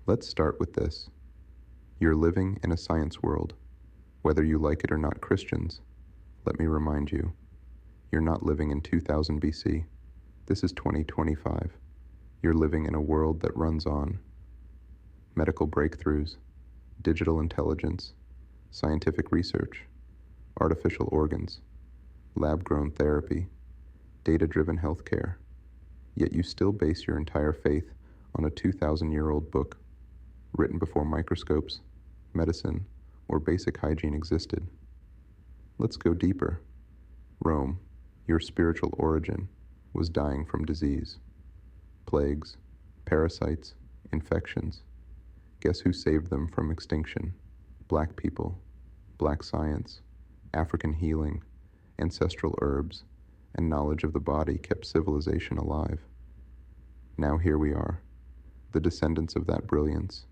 Let's start with this. You're living in a science world. Whether you like it or not, Christians, let me remind you, you're not living in 2000 BC. This is 2025. You're living in a world that runs on medical breakthroughs, digital intelligence, scientific research, artificial organs, lab-grown therapy, data-driven healthcare. Yet you still base your entire faith on a 2,000-year-old book written before microscopes, medicine, or basic hygiene existed. Let's go deeper. Rome, your spiritual origin, was dying from disease. Plagues, parasites, infections. Guess who saved them from extinction? Black people, black science, African healing, ancestral herbs, and knowledge of the body kept civilization alive. Now here we are, the descendants of that brilliance,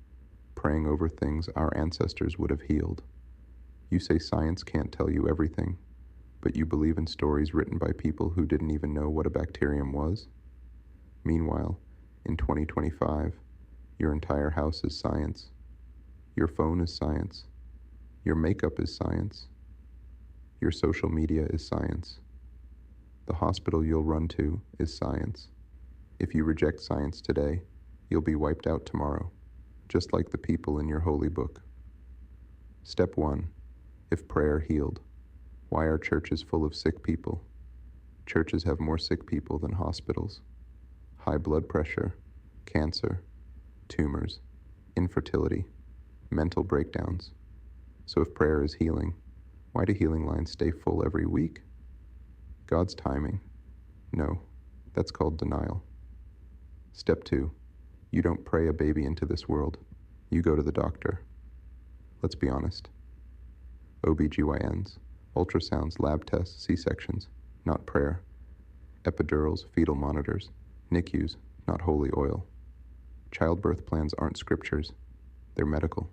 praying over things our ancestors would have healed. You say science can't tell you everything, but you believe in stories written by people who didn't even know what a bacterium was? Meanwhile, in 2025, your entire house is science. Your phone is science. Your makeup is science. Your social media is science. The hospital you'll run to is science. If you reject science today, you'll be wiped out tomorrow, just like the people in your holy book. Step 1. If prayer healed, why are churches full of sick people? Churches have more sick people than hospitals. High blood pressure, cancer, tumors, infertility, mental breakdowns. So if prayer is healing, why do healing lines stay full every week? God's timing. No, that's called denial. Step 2. You don't pray a baby into this world. You go to the doctor. Let's be honest. OBGYNs, ultrasounds, lab tests, C-sections, not prayer. Epidurals, fetal monitors, NICUs, not holy oil. Childbirth plans aren't scriptures, they're medical.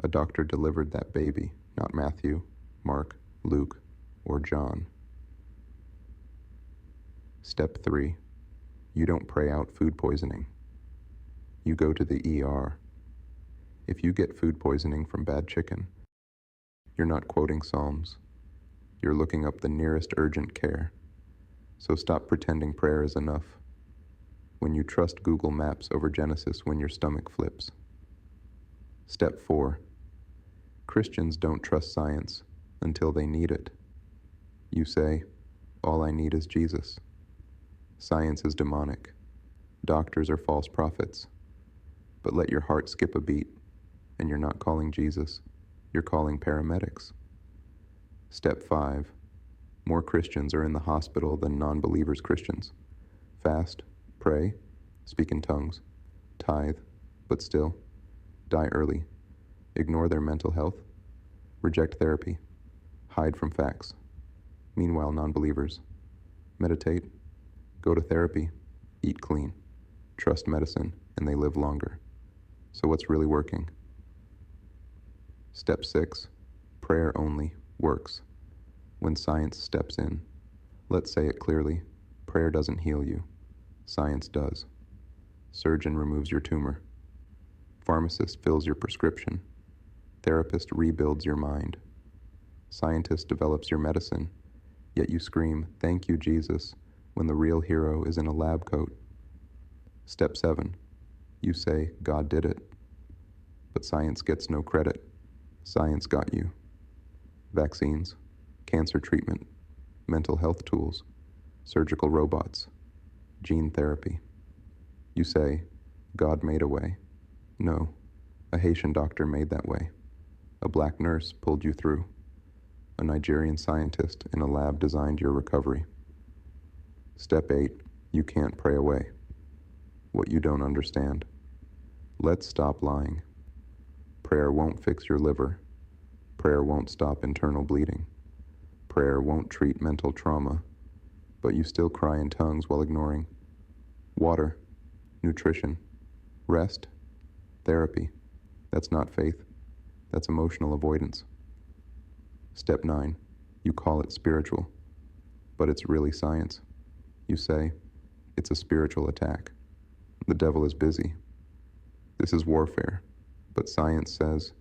A doctor delivered that baby, not Matthew, Mark, Luke, or John. Step 3. You don't pray out food poisoning. You go to the ER. If you get food poisoning from bad chicken, you're not quoting Psalms. You're looking up the nearest urgent care. So stop pretending prayer is enough when you trust Google Maps over Genesis when your stomach flips. Step 4. Christians don't trust science until they need it. You say, all I need is Jesus. Science is demonic. Doctors are false prophets. But let your heart skip a beat, and you're not calling Jesus, you're calling paramedics. Step 5. More Christians are in the hospital than non-believers Christians. Fast, pray, speak in tongues, tithe, but still, die early, ignore their mental health, reject therapy, hide from facts. Meanwhile, non-believers, meditate, go to therapy, eat clean, trust medicine, and they live longer. So what's really working? Step 6. Prayer only works. When science steps in, let's say it clearly, prayer doesn't heal you. Science does. Surgeon removes your tumor. Pharmacist fills your prescription. Therapist rebuilds your mind. Scientist develops your medicine, yet you scream, "Thank you, Jesus," when the real hero is in a lab coat. Step 7. You say, God did it. But science gets no credit. Science got you. Vaccines, cancer treatment, mental health tools, surgical robots, gene therapy. You say, God made a way. No, a Haitian doctor made that way. A black nurse pulled you through. A Nigerian scientist in a lab designed your recovery. Step 8. You can't pray away what you don't understand. Let's stop lying. Prayer won't fix your liver. Prayer won't stop internal bleeding. Prayer won't treat mental trauma, but you still cry in tongues while ignoring water, nutrition, rest, therapy. That's not faith. That's emotional avoidance. Step 9. You call it spiritual, but it's really science. You say, it's a spiritual attack. The devil is busy. This is warfare, but science says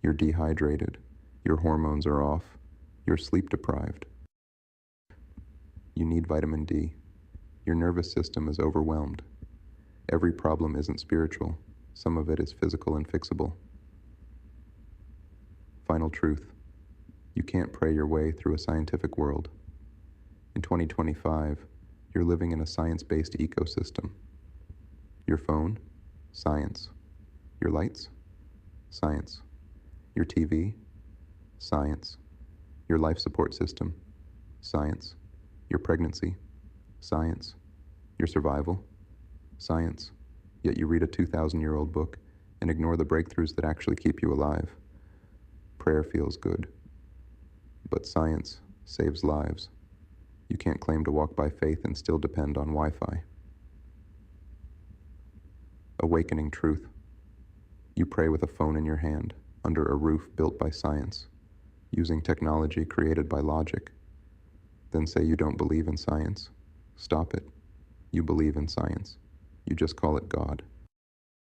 you're dehydrated, your hormones are off, you're sleep deprived. You need vitamin D. Your nervous system is overwhelmed. Every problem isn't spiritual. Some of it is physical and fixable. Final truth. You can't pray your way through a scientific world. In 2025, you're living in a science-based ecosystem. Your phone? Science. Your lights? Science. Your TV? Science. Your life support system? Science. Your pregnancy? Science. Your survival? Science. Yet you read a 2,000-year-old book and ignore the breakthroughs that actually keep you alive. Prayer feels good. But science saves lives. You can't claim to walk by faith and still depend on Wi-Fi. Awakening truth. You pray with a phone in your hand, under a roof built by science, using technology created by logic. Then say you don't believe in science. Stop it. You believe in science. You just call it God.